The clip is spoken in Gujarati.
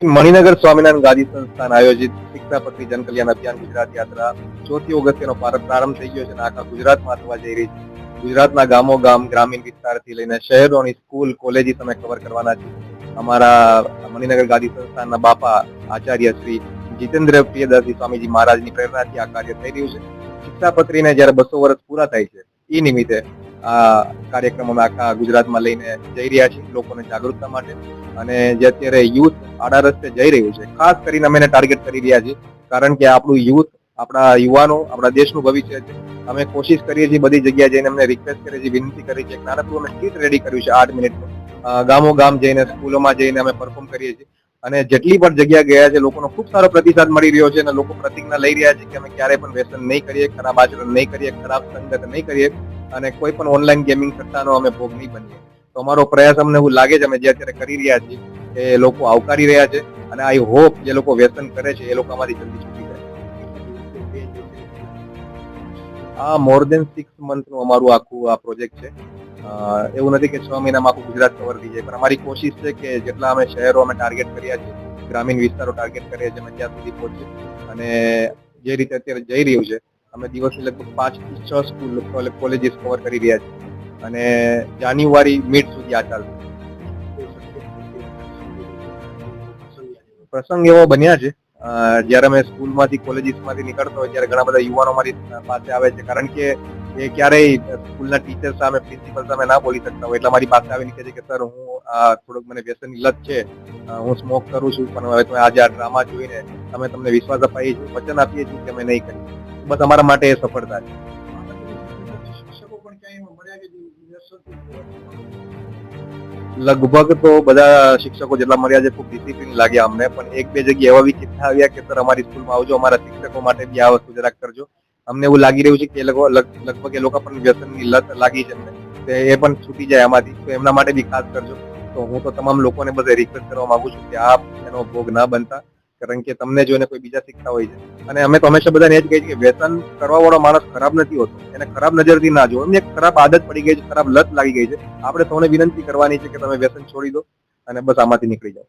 મણિનગર સ્વામિનારાયણ ગાદી સંસ્થાન આયોજિત શિક્ષાપત્રી જનકલ્યાણ અભિયાન ગુજરાત યાત્રા 4મી ઓગસ્ટનો પ્રારંભ થઈ ગયો છે અને આખા ગુજરાતમાં થવા જઈ રહી છે. ગુજરાતના ગામો ગામ, ગ્રામીણ વિસ્તારથી લઈને શહેરોની સ્કૂલ, કોલેજીસ અમે કવર કરવાના છે. અમારા મણિનગર ગાદી સંસ્થાનના બાપા આચાર્ય શ્રી જીતેન્દ્ર પ્રિયદર્શી સ્વામીજી મહારાજની પ્રેરણાથી આ કાર્ય થઈ રહ્યું છે. શિક્ષાપત્રીને જ્યારે 200 વર્ષ પૂરા થાય છે એ નિમિત્તે આ કાર્યક્રમ અમે આખા ગુજરાતમાં લઈને જઈ રહ્યા છીએ લોકોને જાગૃતતા માટે. અને જે અત્યારે યુથ આડા રસ્તે જઈ રહ્યું છે, ખાસ કરીને અમે એને ટાર્ગેટ કરી રહ્યા છીએ, કારણ કે આપણું યુથ, આપણા યુવાનો આપણા દેશનું ભવિષ્ય છે. અમે કોશિશ કરીએ છીએ બધી જગ્યાએ જઈને અમને રિક્વેસ્ટ કરીએ છીએ, વિનંતી કરીએ છીએ. નાનકડું અમે સ્કીટ રેડી કર્યું છે 8 મિનિટનું. ગામો ગામ જઈને, સ્કૂલોમાં જઈને અમે પરફોર્મ કરીએ છીએ અને જેટલી પણ જગ્યા ગયા છે લોકોનો ખૂબ સારો પ્રતિસાદ મળી રહ્યો છે અને લોકો પ્રતિજ્ઞા લઈ રહ્યા છે કે અમે ક્યારેય પણ વ્યસન નહીં કરીએ, ખરાબ આચરણ નહીં કરીએ, ખરાબ સંગત નહીં કરીએ અને કોઈ પણ ઓનલાઈન ગેમિંગ સટ્ટાનો અમે ભોગ નહીં બનીએ. તો અમારો પ્રયાસ અમને એવું લાગે છે અમે જે અત્યારે કરી રહ્યા છીએ એ લોકો આવકારી રહ્યા છે અને આઈ હોપ જે લોકો વ્યસન કરે છે એ લોકો અમારી જલ્દી છૂટી જાય. આ મોર દેન 6 મંથનું અમારું આખું આ પ્રોજેક્ટ છે. એવું નથી કે 6 મહિનામાં આખું ગુજરાત કવર થઈ જાય, પણ અમારી કોશિશ છે કે જેટલા અમે શહેરો અમે ટાર્ગેટ કર્યા છે, ગ્રામીણ વિસ્તારો ટાર્ગેટ કર્યા છે, અમે ત્યાં સુધી પહોંચીએ. અને જે રીતે અત્યારે જઈ રહ્યું છે અમે દિવસની લગભગ 5 થી 6 સ્કૂલ, કોલેજીસ કવર કરી રહ્યા છીએ અને જાન્યુઆરી મિડ સુધી આ ચાલશે. પ્રસંગ એવો બન્યા છે જ્યારે અમે સ્કૂલમાંથી, કોલેજીસમાંથી નીકળતો હોય ત્યારે ઘણા બધા યુવાનો મારી પાસે આવે છે, કારણ કે એ ક્યારેય સ્કૂલના ટીચર સામે, પ્રિન્સિપલ સામે ના બોલી શકતા હોય, એટલે મારી પાસે આવીને કહે છે કે સર હું થોડુંક મને વ્યસનની લત છે, હું સ્મોક કરું છું, પણ હવે તમે આજે આ ડ્રામા જોઈને અમે તમને વિશ્વાસ અપાઈએ છીએ, વચન આપીએ છીએ કે અમે નહીં કરીએ. બસ અમારા માટે એ સફળતા છે. લગભગ તો બધા શિક્ષકો જેટલા મળ્યા છે ખૂબ ડિસિપ્લિન લાગ્યા અમને, પણ 1-2 જગ્યાએ એવા બી કિસ્સા આવ્યા કે સર અમારી સ્કૂલમાં આવજો, અમારા શિક્ષકો માટે બી આ વસ્તુ જરાક કરજો. અમને એવું લાગી રહ્યું છે કે લગભગ એ લોકો પણ વ્યસનની લત લાગી છે એમને, એ પણ છૂટી જાય આમાંથી, તો એમના માટે બી ખાસ કરજો. તો હું તો તમામ લોકોને બધે રિક્વેસ્ટ કરવા માંગુ છું કે આપ એનો ભોગ ના બનતા, કારણ કે તમને જોઈને કોઈ બીજા શીખતા હોય છે. અને અમે તો હંમેશા બધાને એ જ કહીએ છીએ કે વ્યસન કરવા વાળો માણસ ખરાબ નથી હોતો, એને ખરાબ નજરથી ના જો. એમને એક ખરાબ આદત પડી ગઈ છે, ખરાબ લત લાગી ગઈ છે. આપણે સૌને વિનંતી કરવાની છે કે તમે વ્યસન છોડી દો અને બસ આમાંથી નીકળી જાઓ.